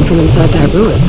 From inside that ruin.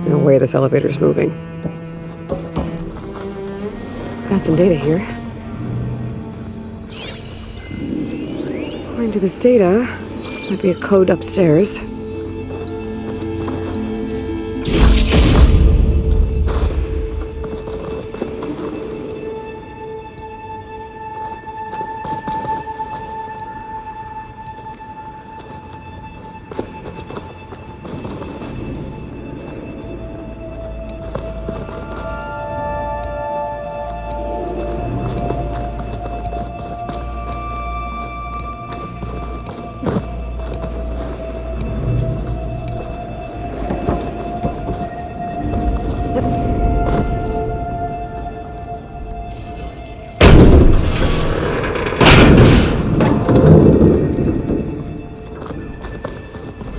No way this elevator's moving. Got some data here. According to this data, might be a code upstairs.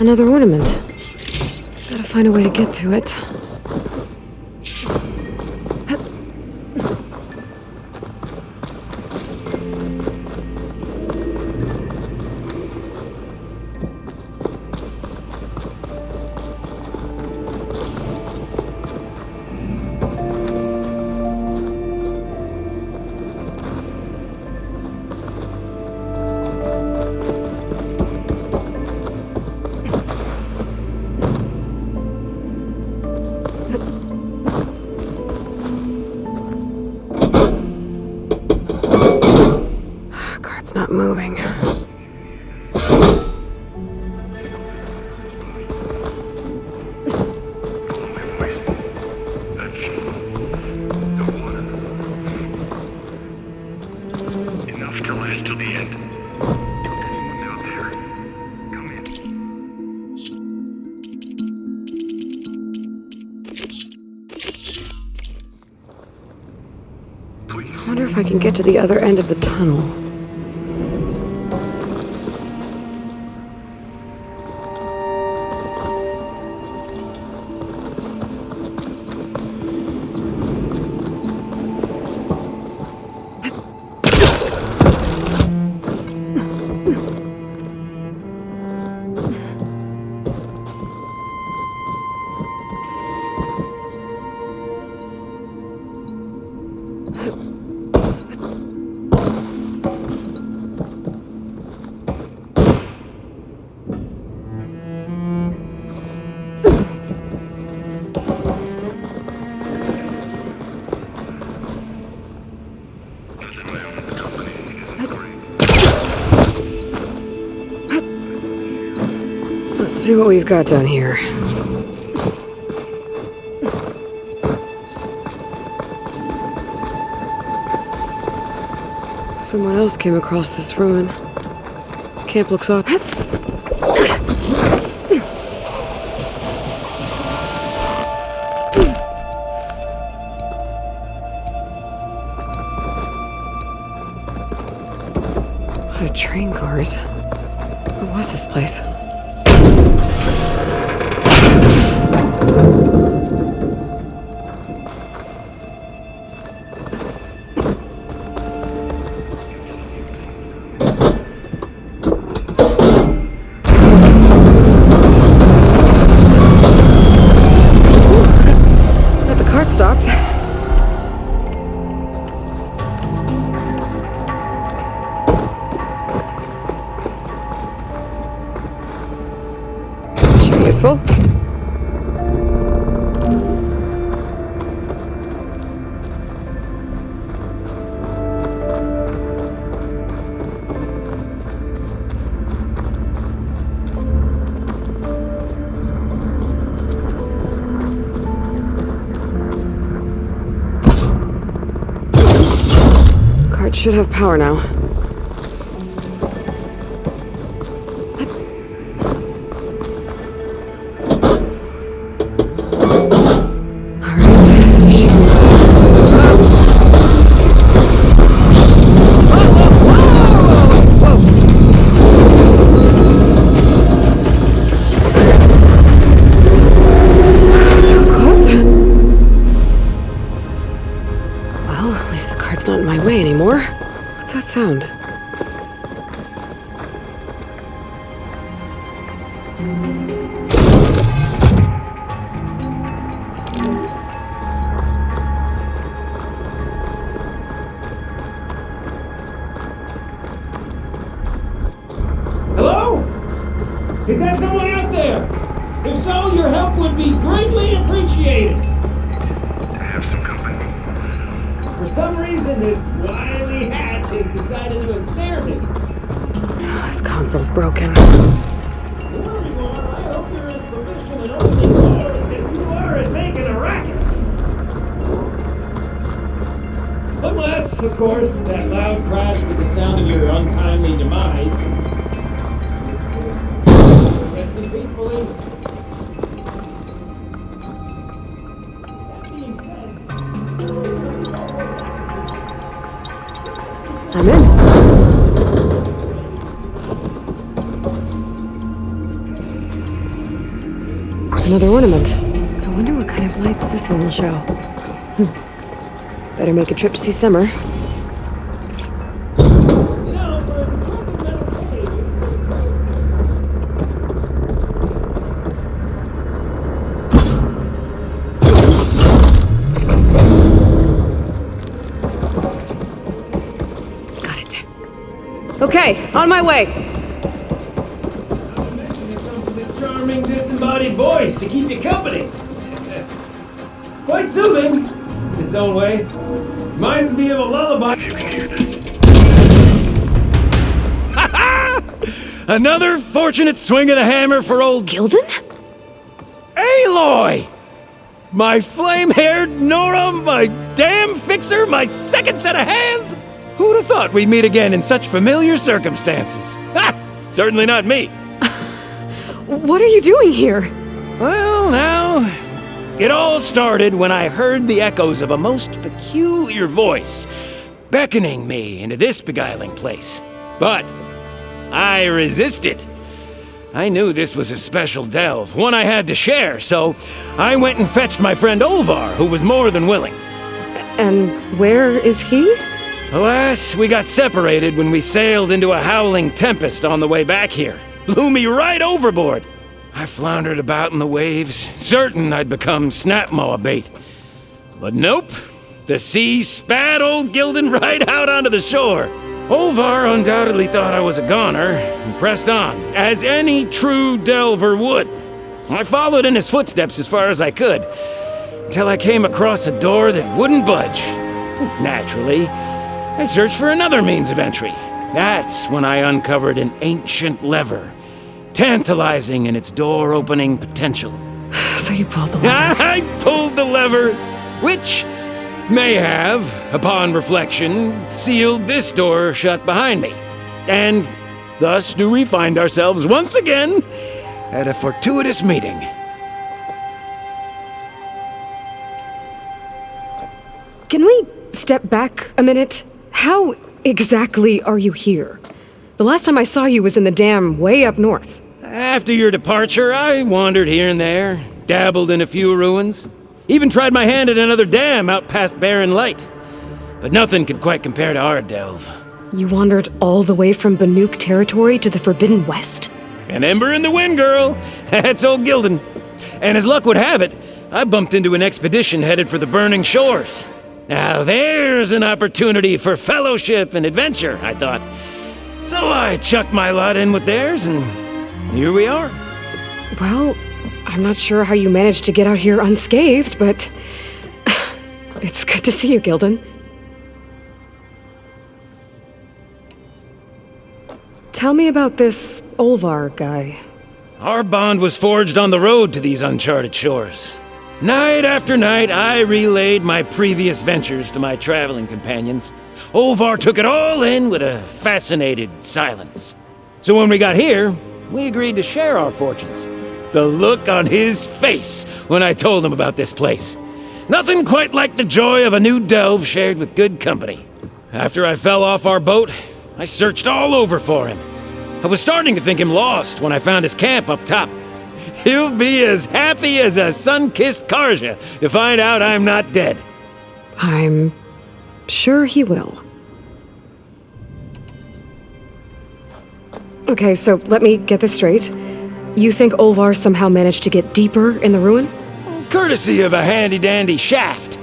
Another ornament. Gotta find a way to get to it. Not moving. Enough to last till the end. Anyone's out there? Come in. Please. I wonder if I can get to the other end of the tunnel. see what we've got down here. Someone else came across this ruin. Camp looks odd. A lot of train cars. What was this place? Stopped. Useful. Should have power now. Not in my way anymore. What's that sound? Hello? Is that someone out there? If so, your help would be greatly appreciated. Have some company. For some reason, this wily hatch has decided to ensnare me. This console's broken. Whoever you are, I hope you're as proficient in opening doors as you are at making a racket. Unless, of course, that loud crash with the sound of your untimely demise. Rest in peace, Belinda. That being said, I'm in. Another ornament. I wonder what kind of lights this one will show. Better make a trip to see Stemmer. Got it. Okay, on my way. Charming disembodied voice to keep you company. Quite soothing in its own way. Reminds me of a lullaby. You can hear this. Another fortunate swing of the hammer for old Gildan? Aloy! My flame-haired Nora, my damn fixer, my second set of hands! Who'd have thought we'd meet again in such familiar circumstances? Ha! Certainly not me. What are you doing here? Well, now, it all started when I heard the echoes of a most peculiar voice beckoning me into this beguiling place. But I resisted. I knew this was a special delve, one I had to share, so I went and fetched my friend Olvar, who was more than willing. And where is he? Alas, we got separated when we sailed into a howling tempest on the way back here. Blew me right overboard. I floundered about in the waves, certain I'd become snapmaw bait. But nope, the sea spat old Gildan right out onto the shore. Olvar undoubtedly thought I was a goner and pressed on, as any true delver would. I followed in his footsteps as far as I could, until I came across a door that wouldn't budge. Naturally, I searched for another means of entry. That's when I uncovered an ancient lever tantalizing in its door-opening potential. So you pulled the lever. I pulled the lever, which may have, upon reflection, sealed this door shut behind me. And thus do we find ourselves once again at a fortuitous meeting. Can we step back a minute? How exactly are you here? The last time I saw you was in the dam way up north. After your departure, I wandered here and there, dabbled in a few ruins, even tried my hand at another dam out past Barren Light. But nothing could quite compare to our delve. You wandered all the way from Banuk territory to the Forbidden West? An ember in the wind, girl. That's old Gildan. And as luck would have it, I bumped into an expedition headed for the Burning Shores. Now there's an opportunity for fellowship and adventure, I thought. So I chucked my lot in with theirs, and here we are. Well, I'm not sure how you managed to get out here unscathed, but it's good to see you, Gildan. Tell me about this Olvar guy. Our bond was forged on the road to these uncharted shores. Night after night, I relayed my previous ventures to my traveling companions. Olvar took it all in with a fascinated silence. So when we got here, we agreed to share our fortunes. The look on his face when I told him about this place. Nothing quite like the joy of a new delve shared with good company. After I fell off our boat, I searched all over for him. I was starting to think him lost when I found his camp up top. He'll be as happy as a sun-kissed Karja to find out I'm not dead. I'm sure he will. Okay, so let me get this straight. You think Olvar somehow managed to get deeper in the ruin? Courtesy of a handy-dandy shaft.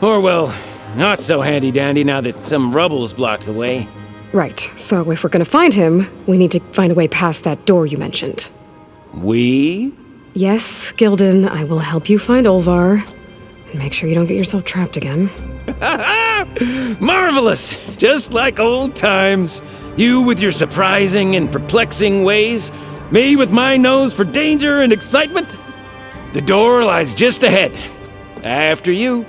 Or, well, not so handy-dandy now that some rubble's blocked the way. Right, so if we're gonna find him, we need to find a way past that door you mentioned. We? Yes, Gildan, I will help you find Olvar. And make sure you don't get yourself trapped again. Marvelous! Just like old times. You with your surprising and perplexing ways. Me with my nose for danger and excitement. The door lies just ahead. After you.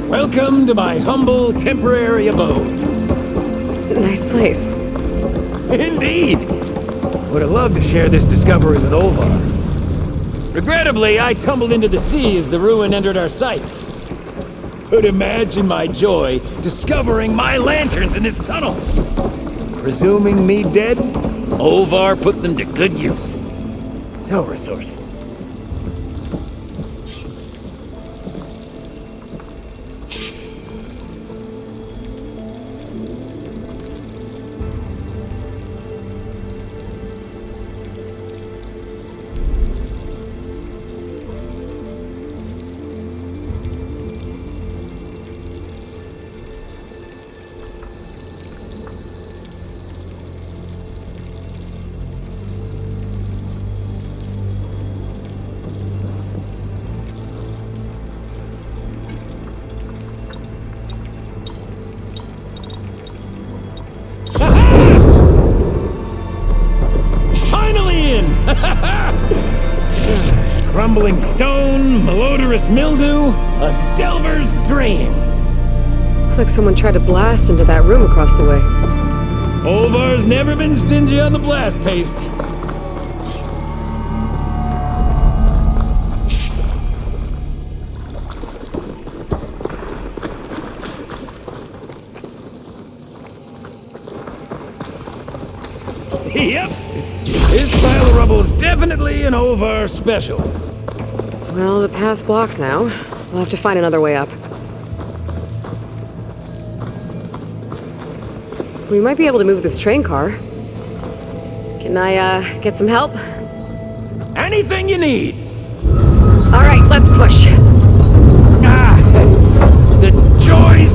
Welcome to my humble temporary abode. Nice place. Indeed! Would have loved to share this discovery with Olvar. Regrettably, I tumbled into the sea as the ruin entered our sights. But imagine my joy discovering my lanterns in this tunnel. Presuming me dead, Olvar put them to good use. So resourceful. Crumbling stone, malodorous mildew, a delver's dream. Looks like someone tried to blast into that room across the way. Olvar's never been stingy on the blast paste. Yep. This pile of rubble is definitely an Olvar special. Well, the path's blocked now. We'll have to find another way up. We might be able to move this train car. Can I, get some help? Anything you need. All right, let's push. The joys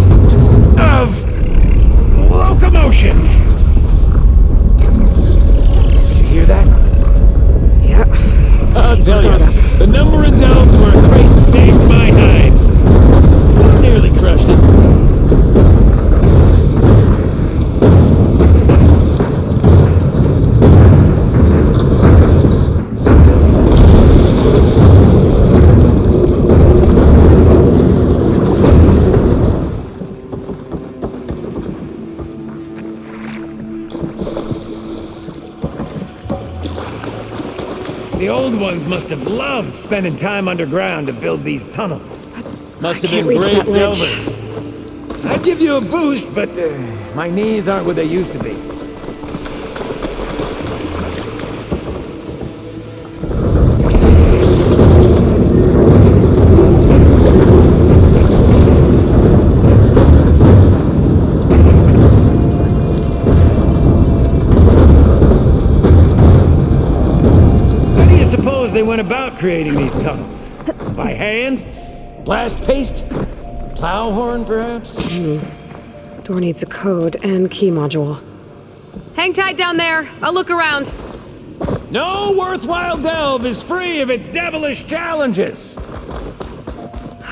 of locomotion. Did you hear that? Yeah. I'll keep tell my you, guard up. the number and don'ts were a great saved my hide. Nearly crushed it. The old ones must have loved spending time underground to build these tunnels. Must have can't been reach great that ledge. delvers. I'd give you a boost, but my knees aren't what they used to be. How do you suppose they went about creating these tunnels? By hand? Blast paste? Plow horn, perhaps? Door needs a code and key module. Hang tight down there. I'll look around. No worthwhile delve is free of its devilish challenges.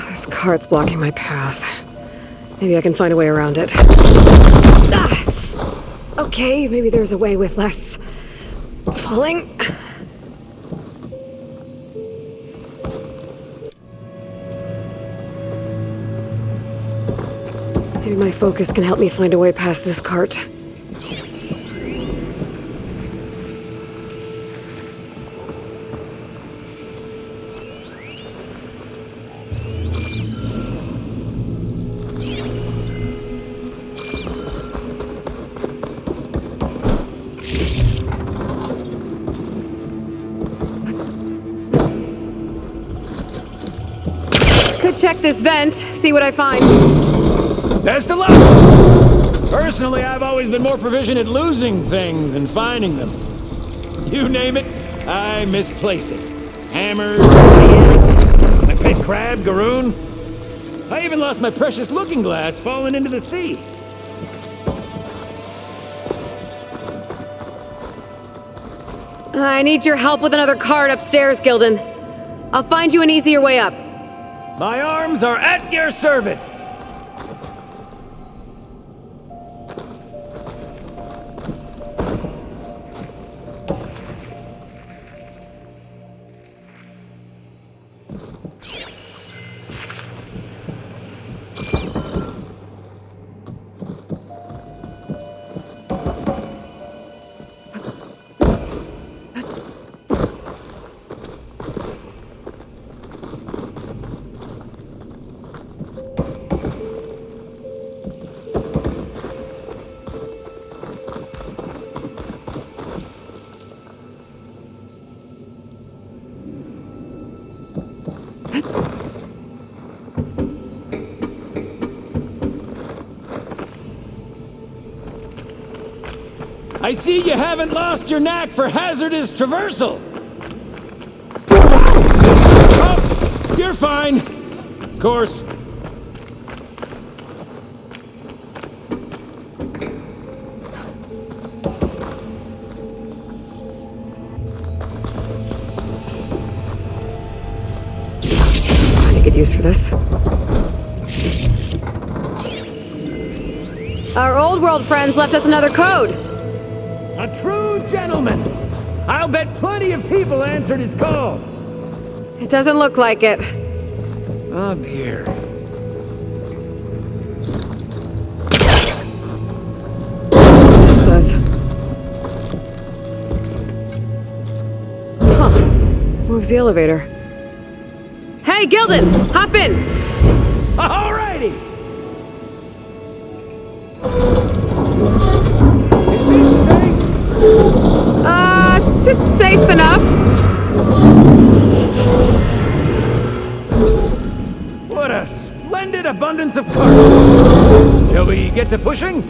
This cart's blocking my path. Maybe I can find a way around it. Ah! Okay, maybe there's a way with less falling. Maybe my focus can help me find a way past this cart. Could check this vent, see what I find. Best of luck! Personally, I've always been more proficient at losing things than finding them. You name it, I misplaced it. Hammers, spears, my pet crab, Garoon. I even lost my precious looking glass falling into the sea. I need your help with another cart upstairs, Gildan. I'll find you an easier way up. My arms are at your service. I see you haven't lost your knack for hazardous traversal. Oh, you're fine. Of course. I could use for this. Our old world friends left us another code. A true gentleman. I'll bet plenty of people answered his call. It doesn't look like it. Oh dear. This does. Huh. Moves the elevator. Hey, Gildan! Hop in! Alrighty. It's safe enough. What a splendid abundance of cargo. Shall we get to pushing?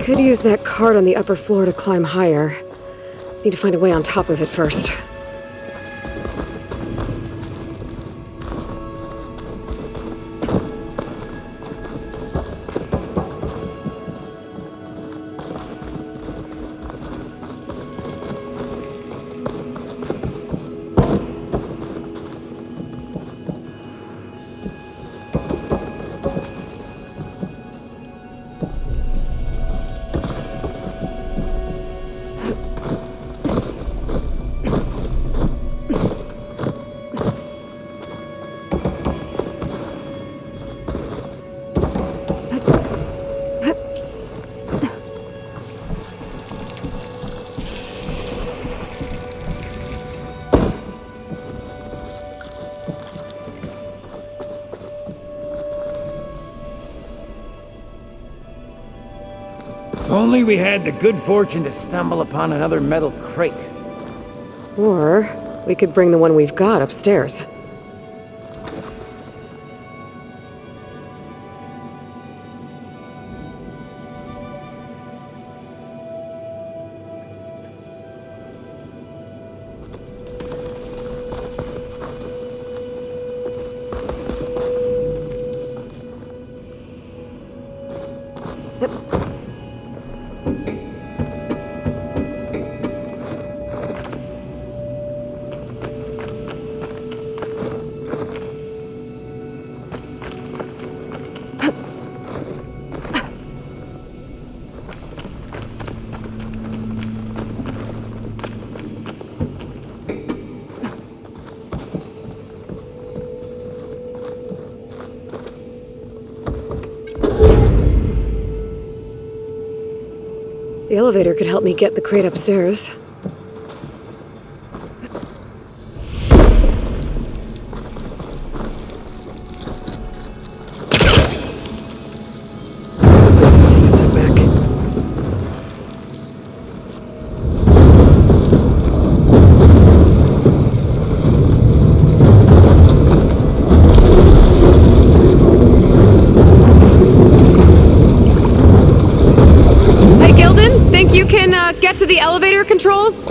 Could use that cart on the upper floor to climb higher. Need to find a way on top of it first. If only we had the good fortune to stumble upon another metal crate. Or we could bring the one we've got upstairs. The elevator could help me get the crate upstairs. Take a step back. Think you can get to the elevator controls?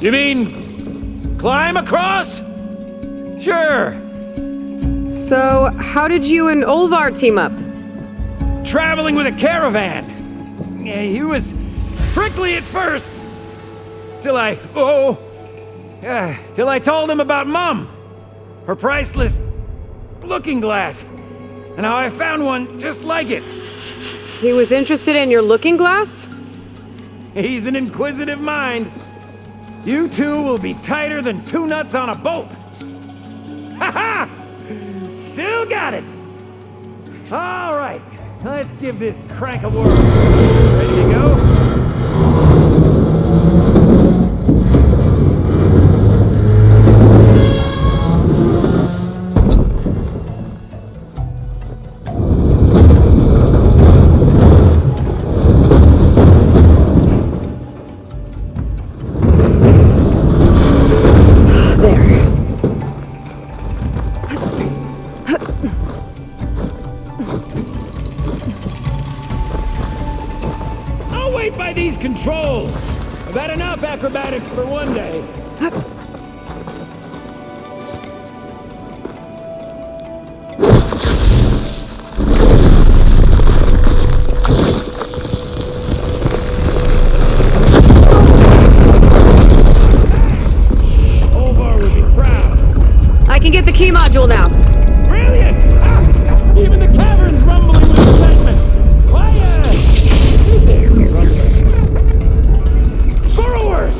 You mean climb across? Sure. So, how did you and Olvar team up? Traveling with a caravan. Yeah, he was prickly at first. Till I told him about Mum. Her priceless looking glass. And how I found one just like it. He was interested in your looking glass? He's an inquisitive mind. You two will be tighter than two nuts on a bolt. Ha ha! Still got it. All right, let's give this crank a whirl. Ready to go? By these controls! I've had enough acrobatics for one day. Olvar would be proud. I can get the key module now. Brilliant! Ah, even the cavern's rumbling with excitement. Why, is it rumbling? Burrowers!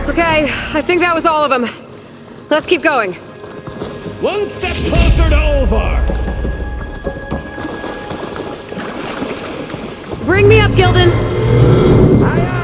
Okay, I think that was all of them. Let's keep going. One step closer to Olvar! Bring me up, Gildan. Aye, aye!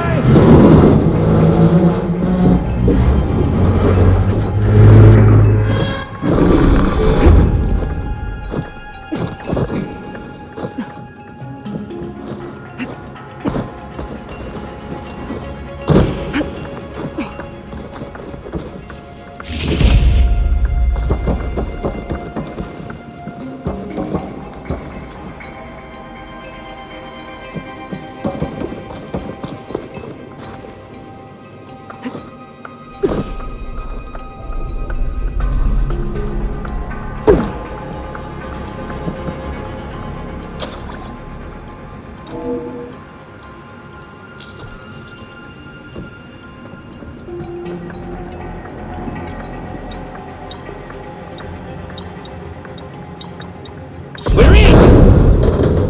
We're in!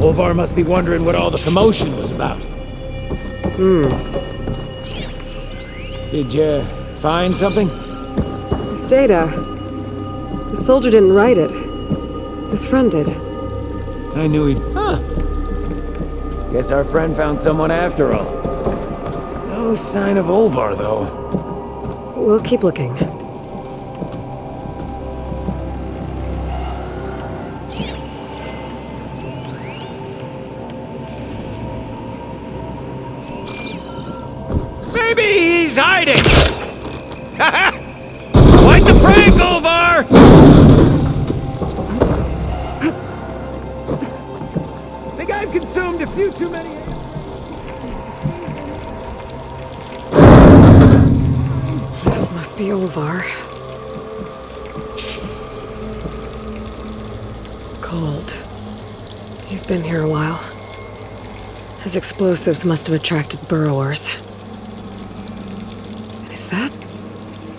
Olvar must be wondering what all the commotion was about. Did you find something? This data. The soldier didn't write it. His friend did. I knew he'd... Huh. Guess our friend found someone after all. No sign of Olvar, though. We'll keep looking. Maybe he's hiding! Quite the prank, Olvar! Think I've consumed a few too many... This must be Olvar. Cold. He's been here a while. His explosives must have attracted burrowers. And is that?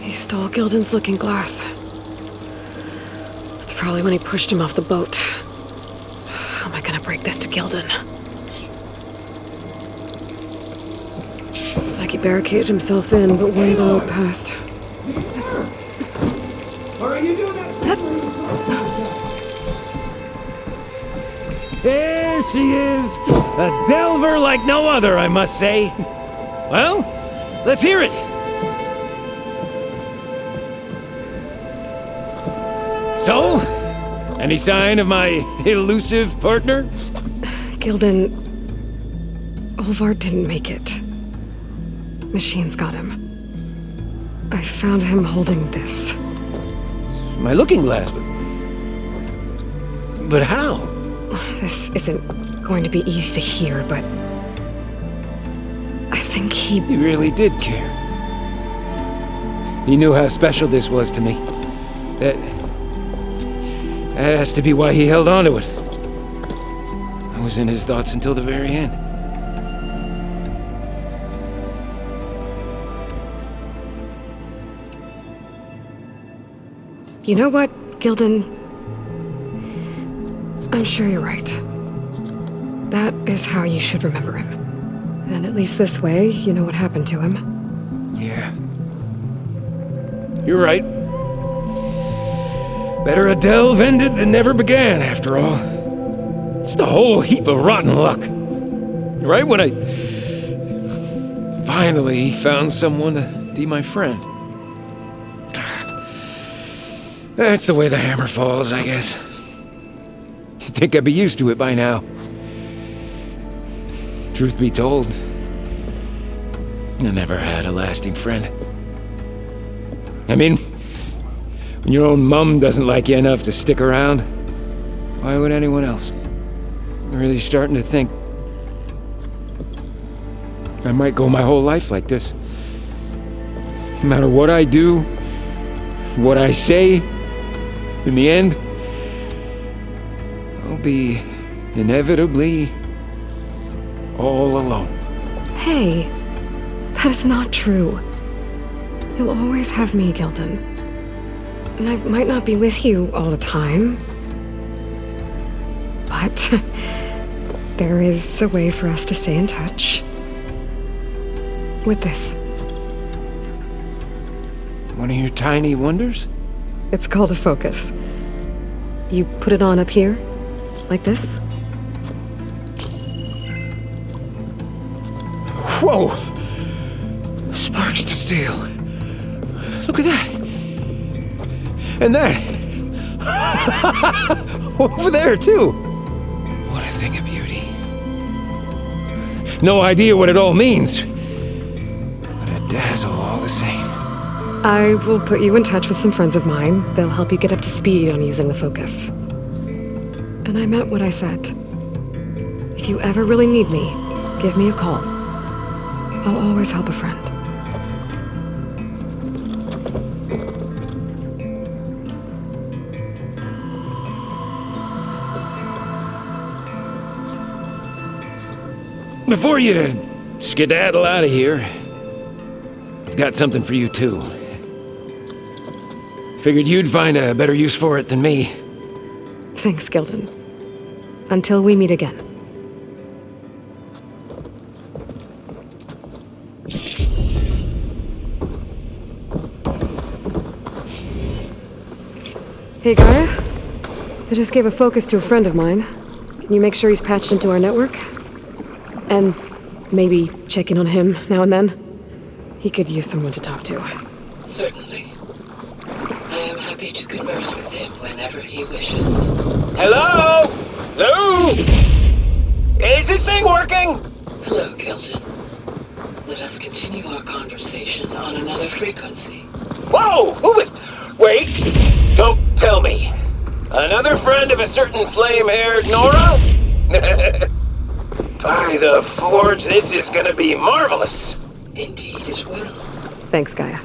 He stole Gildan's looking glass. That's probably when he pushed him off the boat. How am I gonna break this to Gildan? Looks like he barricaded himself in, but one bullet passed. Or are you doing that? There she is! A delver like no other, I must say. Well, let's hear it. So, any sign of my elusive partner? Gildan... Olvar didn't make it. Machines got him. I found him holding this. My looking glass. But how? This isn't going to be easy to hear, but... I think he... He really did care. He knew how special this was to me. That has to be why he held on to it. I was in his thoughts until the very end. You know what, Gildan? I'm sure you're right. That is how you should remember him. And at least this way, you know what happened to him. Yeah. You're right. Better a delve ended than never began, after all. Just a whole heap of rotten luck. Right when I finally found someone to be my friend. That's the way the hammer falls, I guess. You'd think I'd be used to it by now. Truth be told, I never had a lasting friend. I mean, when your own mum doesn't like you enough to stick around, why would anyone else? I'm really starting to think I might go my whole life like this. No matter what I do, what I say, in the end, I'll be inevitably all alone. Hey, that is not true. You'll always have me, Gildan. And I might not be with you all the time. But there is a way for us to stay in touch. With this. One of your tiny wonders? It's called a focus. You put it on up here, like this. Whoa! Sparks to steel. Look at that! And that! Over there, too! What a thing of beauty. No idea what it all means. But a dazzle all the same. I will put you in touch with some friends of mine. They'll help you get up to speed on using the focus. And I meant what I said. If you ever really need me, give me a call. I'll always help a friend. Before you skedaddle out of here, I've got something for you, too. Figured you'd find a better use for it than me. Thanks, Gildan. Until we meet again. Hey, Gaia. I just gave a focus to a friend of mine. Can you make sure he's patched into our network? And maybe check in on him now and then? He could use someone to talk to. Certainly. I am happy to converse with him whenever he wishes. Hello? Hello? Is this thing working? Hello, Kelton. Let us continue our conversation on another frequency. Whoa! Who is... Wait! Don't tell me. Another friend of a certain flame-haired Nora? By the forge, this is gonna be marvelous. Indeed it will. Thanks, Gaia.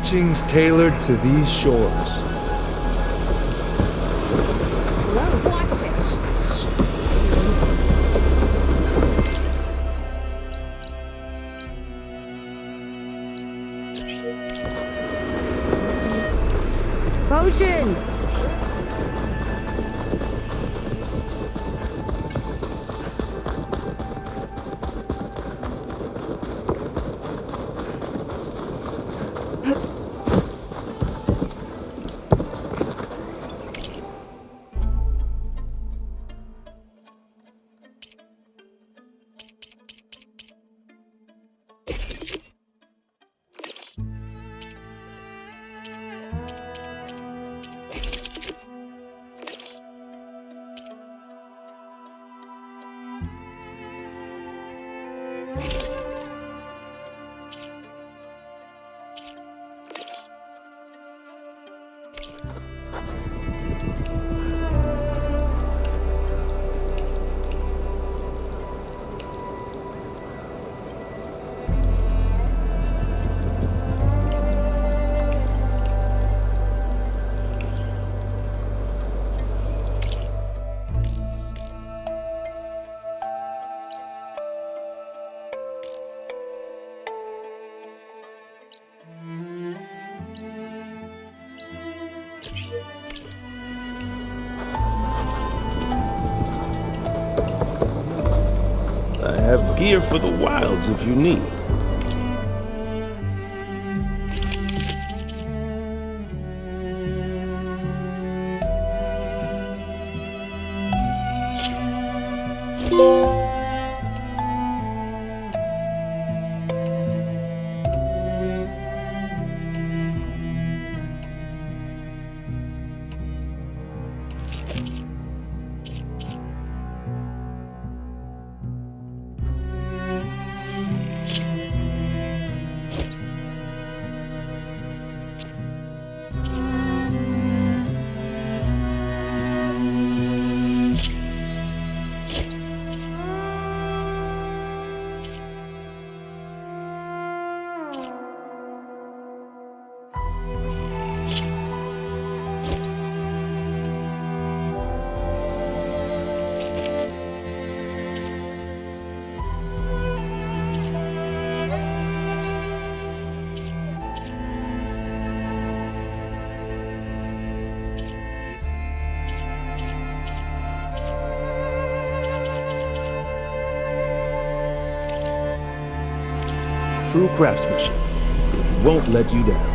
etchings tailored to these shores. Potion! I have gear for the wilds if you need. True craftsmanship. It won't let you down.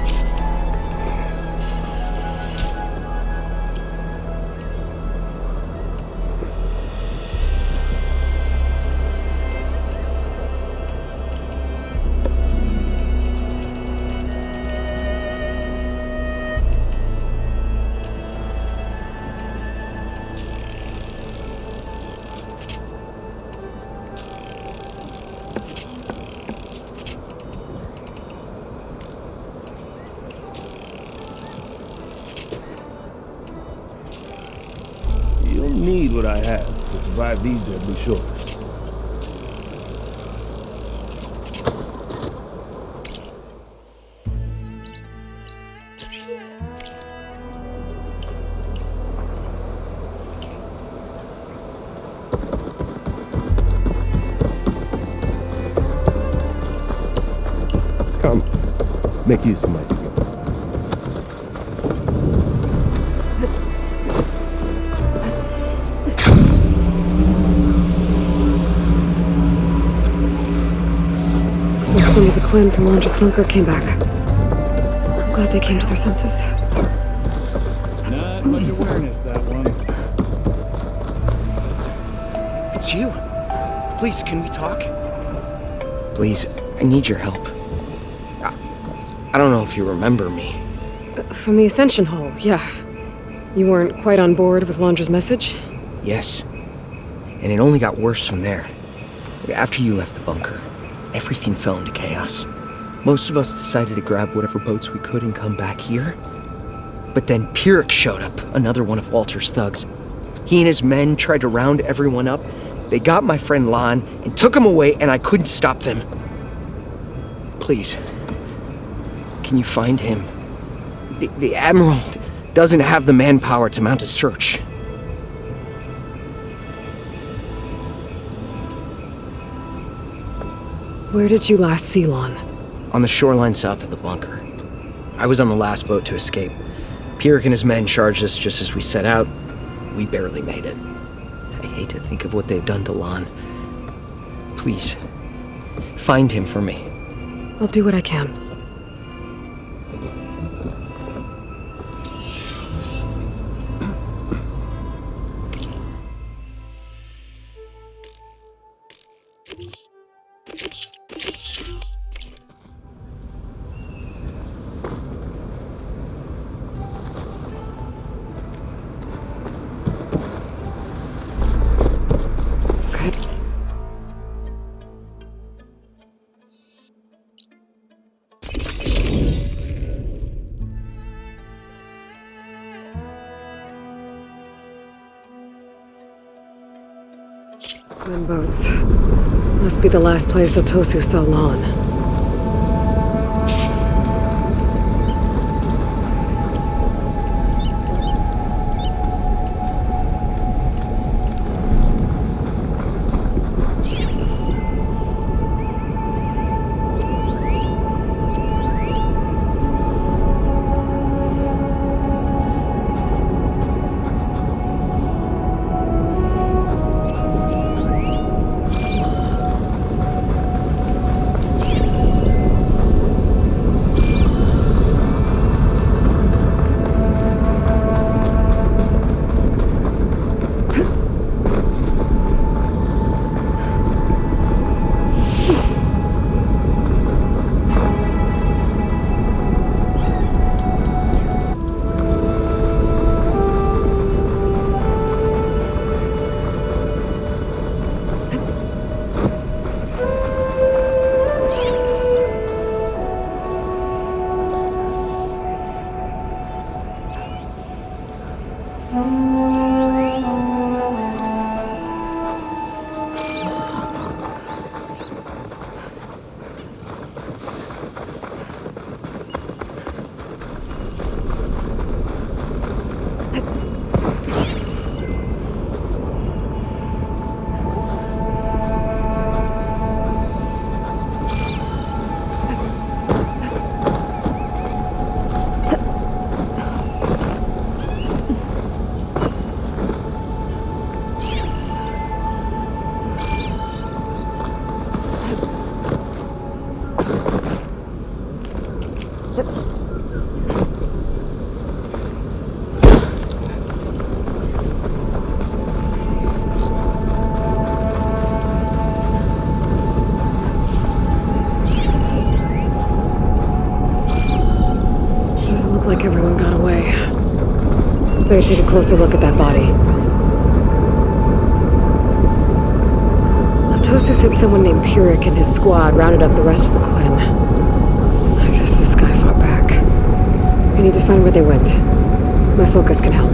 You'll need what I have to survive these deadly shores. Come, make use of my skill. Some of the Quen from Launcher's bunker came back. I'm glad they came to their senses. Not much awareness, that one. It's you. Please, can we talk? Please, I need your help. I don't know if you remember me. From the Ascension Hall, yeah. You weren't quite on board with Launcher's message? Yes. And it only got worse from there. After you left the bunker, everything fell into chaos. Most of us decided to grab whatever boats we could and come back here. But then Pyrrhic showed up, another one of Walter's thugs. He and his men tried to round everyone up. They got my friend Lon and took him away, and I couldn't stop them. Please, Can you find him? The Admiral doesn't have the manpower to mount a search. Where did you last see Lon? On the shoreline south of the bunker. I was on the last boat to escape. Pierrick and his men charged us just as we set out. We barely made it. I hate to think of what they've done to Lon. Please, find him for me. I'll do what I can. Quen boats. Must be the last place Otosu saw Lon. Like everyone got away. Better take a closer look at that body. Otosu said someone named Pierrick and his squad rounded up the rest of the Quen. I guess this guy fought back. I need to find where they went. My focus can help.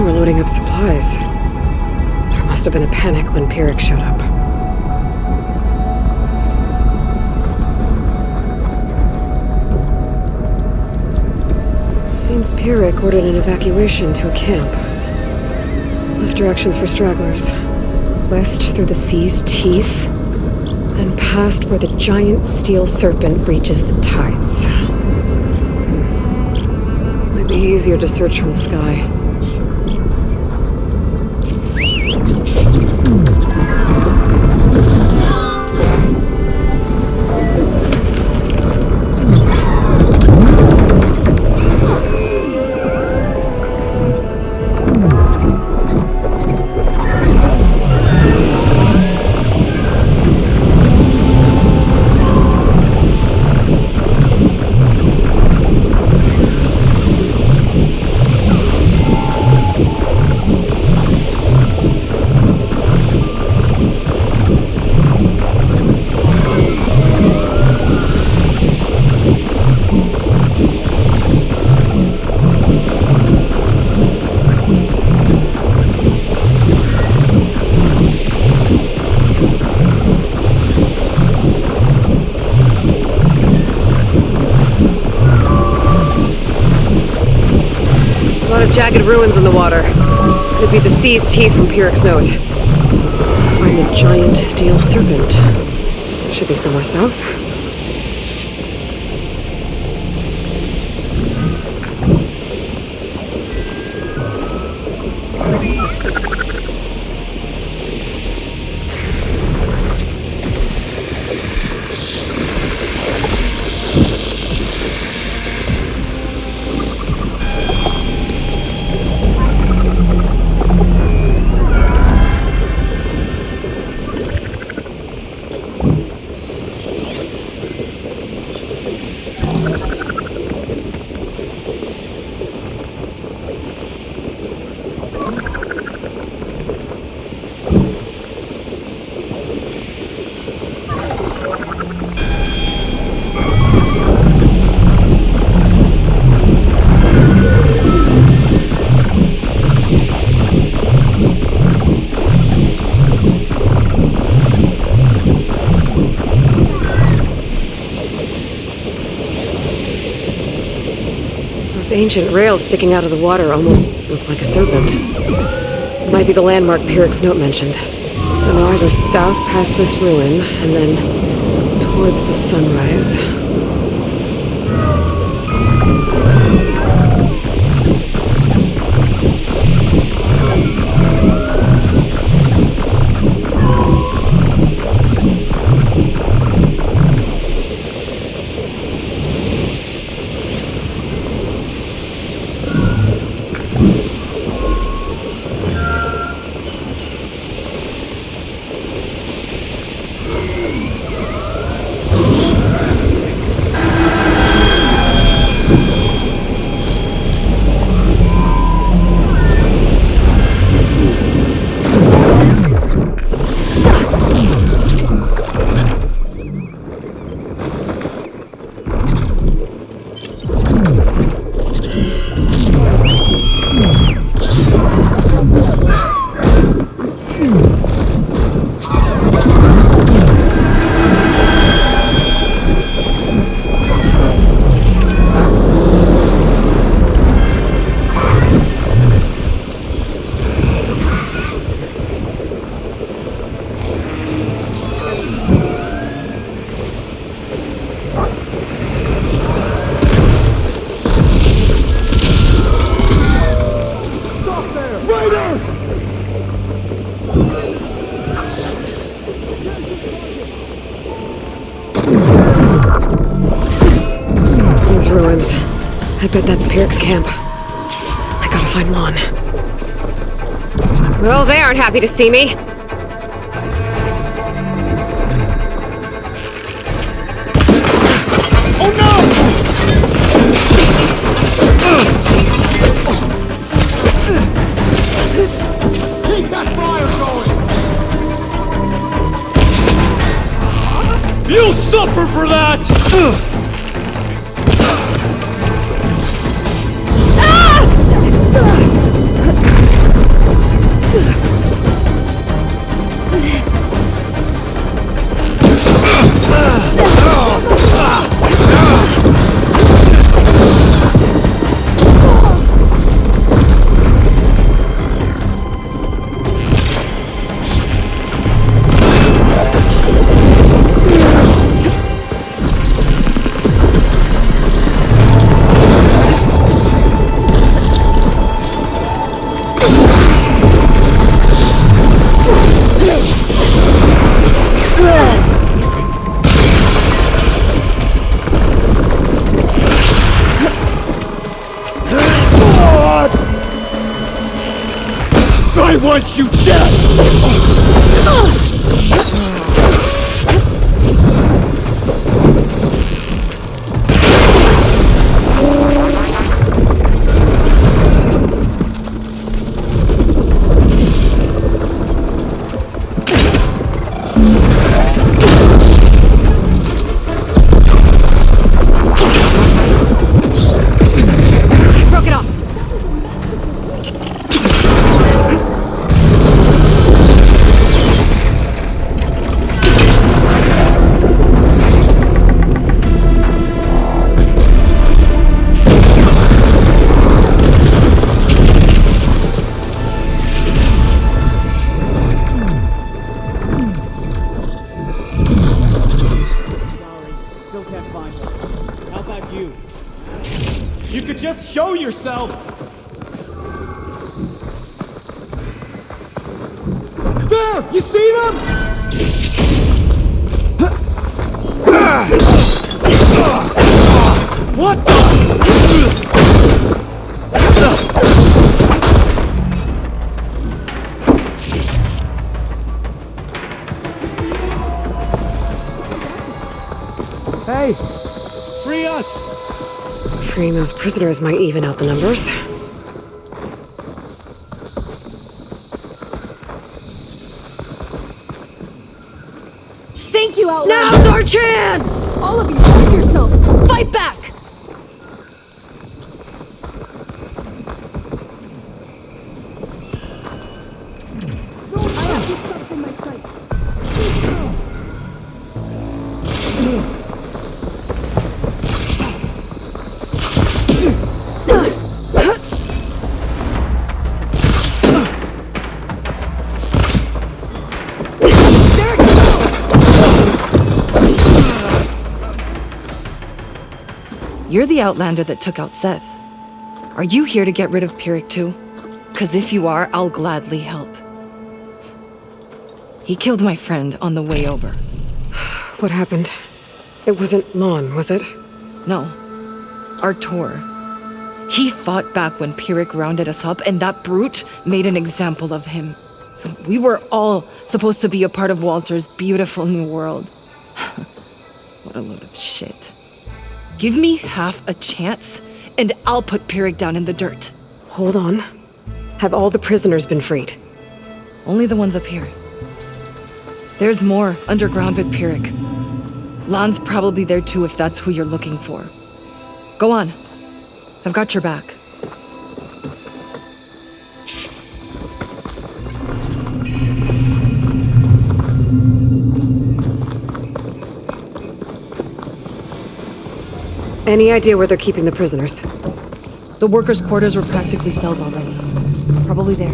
Loading up supplies. There must have been a panic when Pierrick showed up. It seems Pierrick ordered an evacuation to a camp. Left directions for stragglers. West through the sea's teeth, and past where the giant steel serpent reaches the tides. Might be easier to search from the sky. Jagged ruins in the water. Could be the sea's teeth from Pyrrhic's note. Find the giant steel serpent. Should be somewhere south. Ancient rails sticking out of the water almost look like a serpent. Might be the landmark Pyrrhic's note mentioned. So now I go south past this ruin, and then towards the sunrise. I bet that's Pyrrhic's camp. I gotta find Lon. Well, they aren't happy to see me. Oh no! Keep that fire going! You'll suffer for that! I want you dead! Broke it off. You could just show yourself! There! You see them? What the? Hey! Free us! Freeing those prisoners might even out the numbers. Thank you, Outlaw! Now's our chance! All of you, hold yourselves! Fight back! I have you stuck in my sight. You're the Outlander that took out Seth. Are you here to get rid of Pyrrhic too? 'Cause if you are, I'll gladly help. He killed my friend on the way over. What happened? It wasn't Lon, was it? No. Artur. He fought back when Pyrrhic rounded us up, and that brute made an example of him. We were all supposed to be a part of Walter's beautiful new world. What a load of shit. Give me half a chance, and I'll put Pyrrhic down in the dirt. Hold on. Have all the prisoners been freed? Only the ones up here. There's more underground with Pyrrhic. Lon's probably there too if that's who you're looking for. Go on. I've got your back. Any idea where they're keeping the prisoners? The workers' quarters were practically cells already. Probably there.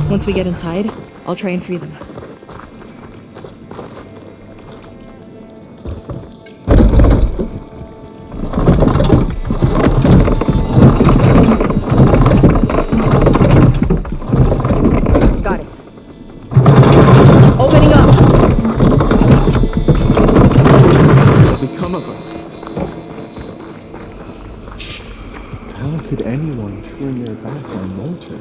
Once we get inside, I'll try and free them. Got it. Opening up! Become of us. How could anyone turn their back on Walter?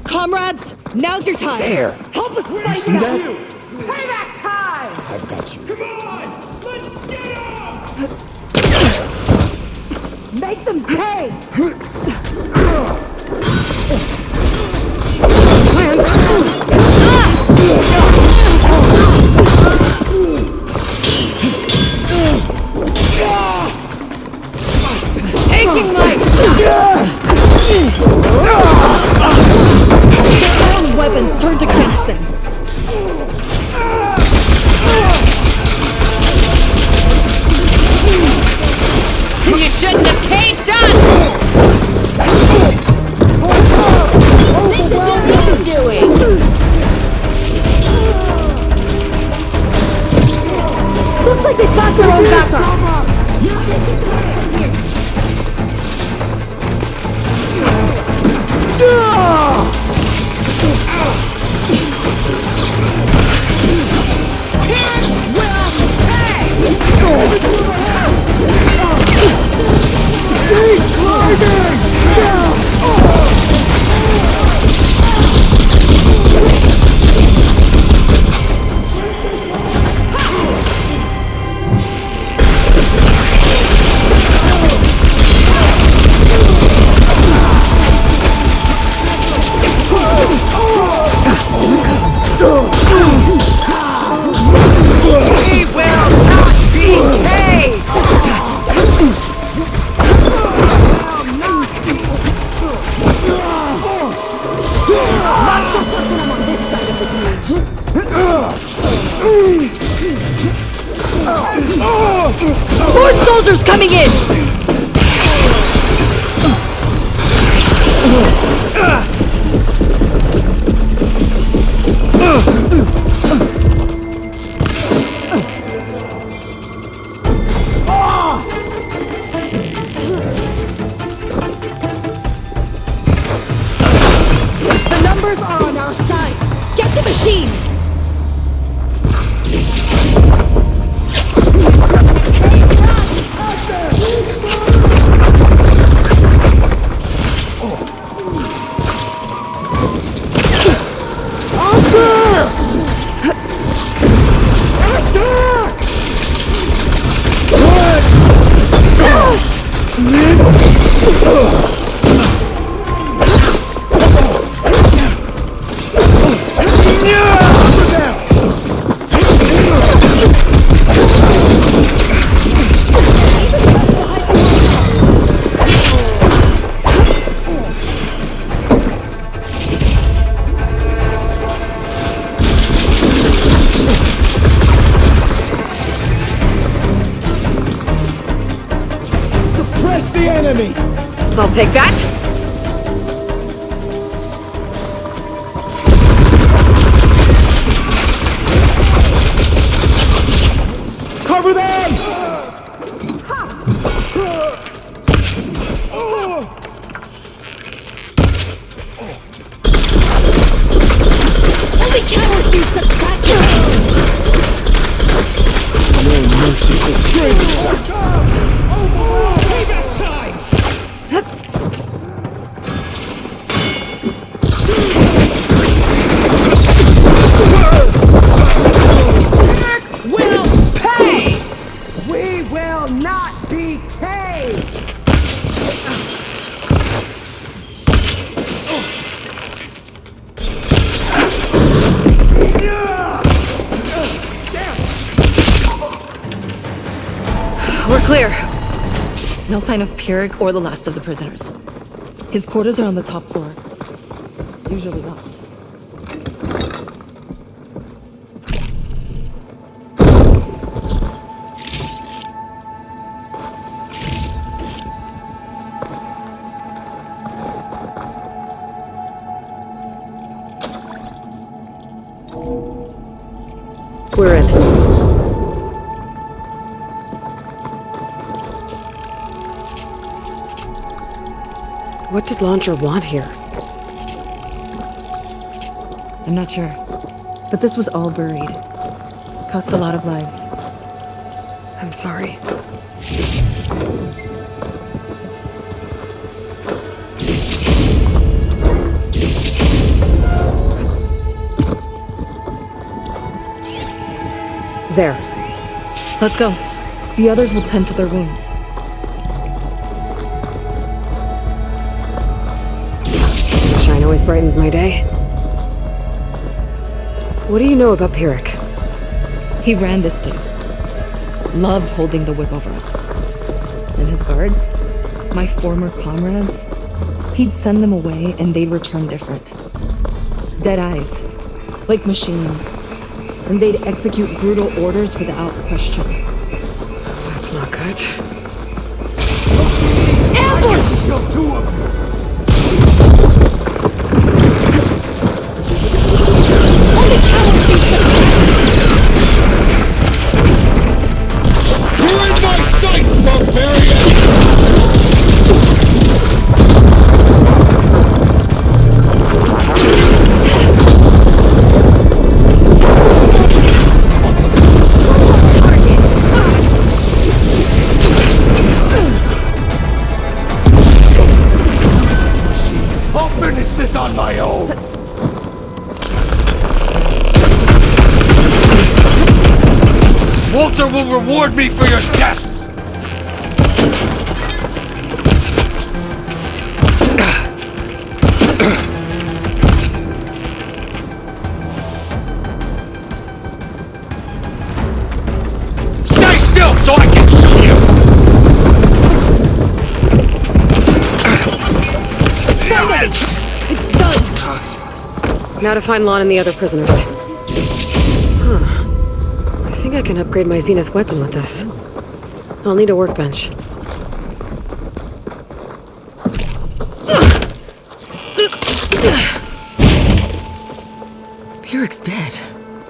Comrades, now's your time! There! Help us fight See that? Payback time! I've got you. Come on! Let's get up! Make them pay! Taking my All weapons turned against them! You shouldn't have caged us! This is your own doing! Looks like they've got their own backup! More soldiers coming in! the machine! I'll take that. Cover them! Only cowards use such tactics! No mercy for traitors! Payback time! Will pay! We will not be paid! We're clear. No sign of Pyrrhic or the last of the prisoners. His quarters are on the top floor. Usually locked. We're in. What did Launcher want here? I'm not sure. But this was all buried. Cost a lot of lives. I'm sorry. There. Let's go. The others will tend to their wounds. Shine always brightens my day. What do you know about Pyrrhic? He ran this day. Loved holding the whip over us. And his guards, my former comrades, he'd send them away and they'd return different. Dead eyes, like machines. And they'd execute brutal orders without question. That's not good. Ambush! Only cowards use such You're in my sight, barbarian! I'll finish this on my own! Walter will reward me for your deaths! Stay still so I can shoot you! It's done! Now to find Lon and the other prisoners. Huh. I think I can upgrade my Zenith weapon with this. I'll need a workbench. Pyrrhic's dead.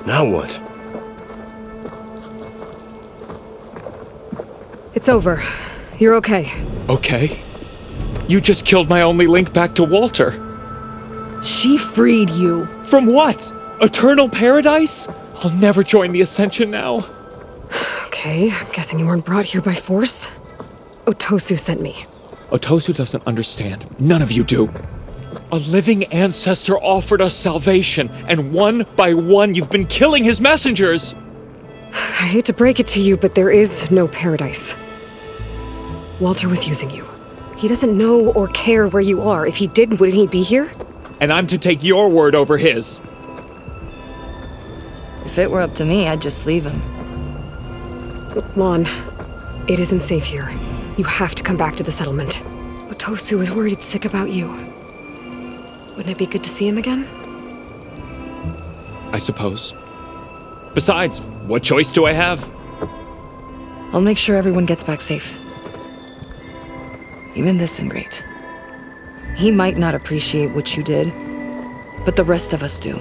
Now what? It's over. You're okay. Okay. You just killed my only link back to Walter. She freed you. From what? Eternal paradise? I'll never join the Ascension now. Okay, I'm guessing you weren't brought here by force. Otosu sent me. Otosu doesn't understand. None of you do. A living ancestor offered us salvation, and one by one you've been killing his messengers! I hate to break it to you, but there is no paradise. Walter was using you. He doesn't know or care where you are. If he did, wouldn't he be here? And I'm to take your word over his. If it were up to me, I'd just leave him. Lon, it isn't safe here. You have to come back to the settlement. Otosu is worried sick about you. Wouldn't it be good to see him again? I suppose. Besides, what choice do I have? I'll make sure everyone gets back safe. Even this ingrate. He might not appreciate what you did, but the rest of us do.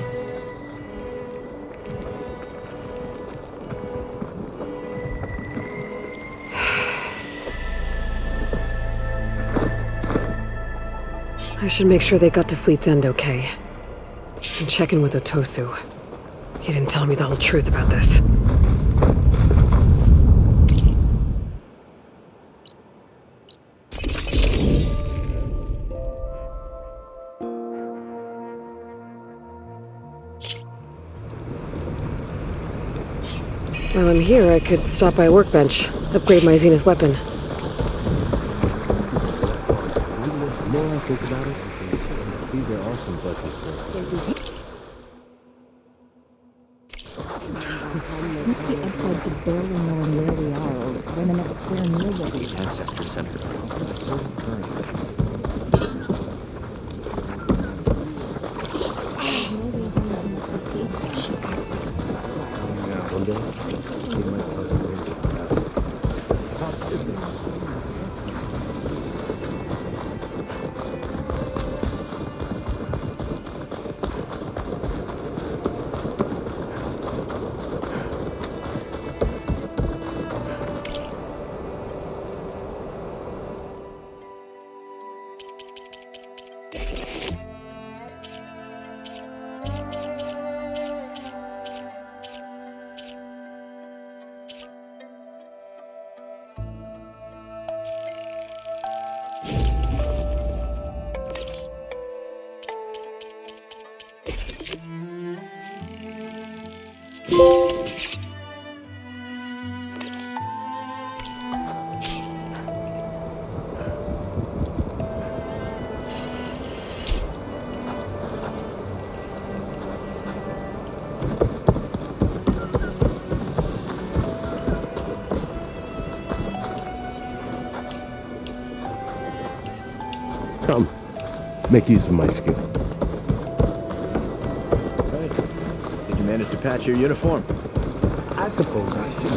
I should make sure they got to Fleet's End okay. And check in with Otosu. He didn't tell me the whole truth about this. While I'm here, I could stop by a workbench, upgrade my Zenith weapon. The more I think about it, I see there are some buttons for Ancestor Center. One day, we might close the door. Come, make use of my skill. Hey, did you manage to patch your uniform? I suppose I should.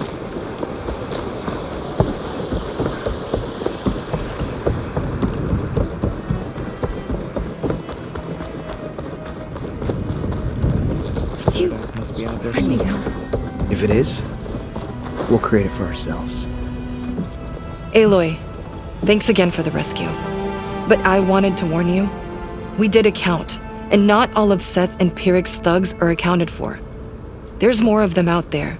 It's you. Find me now. If it is, we'll create it for ourselves. Aloy, thanks again for the rescue. But I wanted to warn you. We did a count, and not all of Seth and Pyrrhic's thugs are accounted for. There's more of them out there.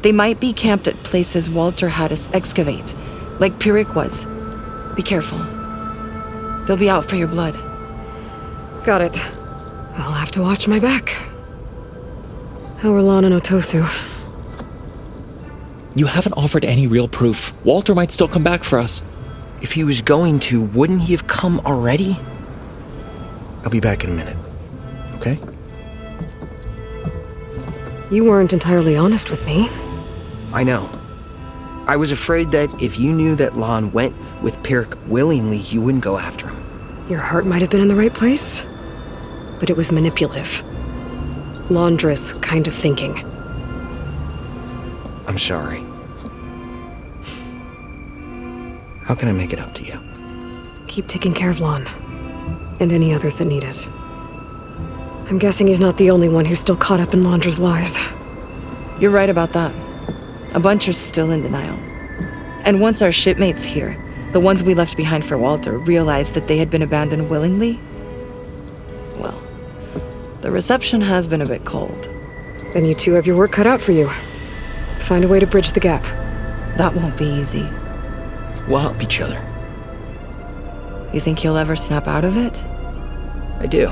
They might be camped at places Walter had us excavate, like Pyrrhic was. Be careful. They'll be out for your blood. Got it. I'll have to watch my back. How are Lon and Otosu? You haven't offered any real proof. Walter might still come back for us. If he was going to, wouldn't he have come already? I'll be back in a minute. Okay? You weren't entirely honest with me. I know. I was afraid that if you knew that Lon went with Pyrrhic willingly, you wouldn't go after him. Your heart might have been in the right place, but it was manipulative. Laundress kind of thinking. I'm sorry. How can I make it up to you? Keep taking care of Lon, and any others that need it. I'm guessing he's not the only one who's still caught up in Laundra's lies. You're right about that. A bunch are still in denial. And once our shipmates here, the ones we left behind for Walter, realized that they had been abandoned willingly, well, The reception has been a bit cold. Then you two have your work cut out for you. Find a way to bridge the gap. That won't be easy. We'll help each other. You think he'll ever snap out of it? I do.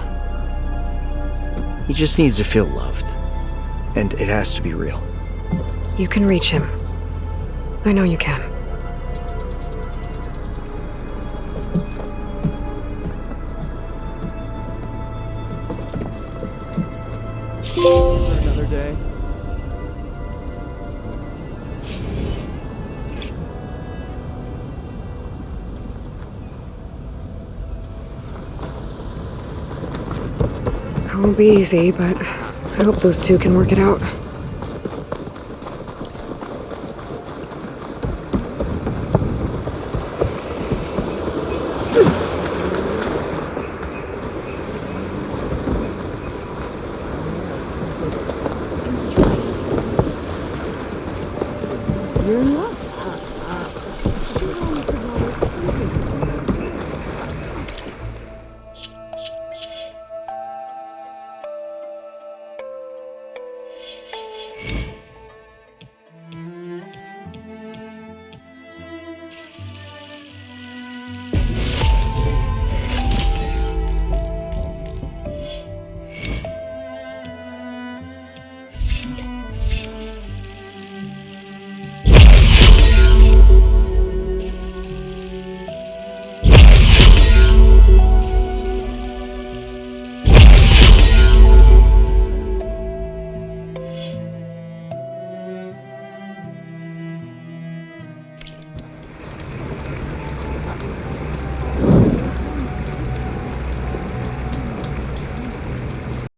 He just needs to feel loved. And it has to be real. You can reach him. I know you can. For another day. It won't be easy, but I hope those two can work it out.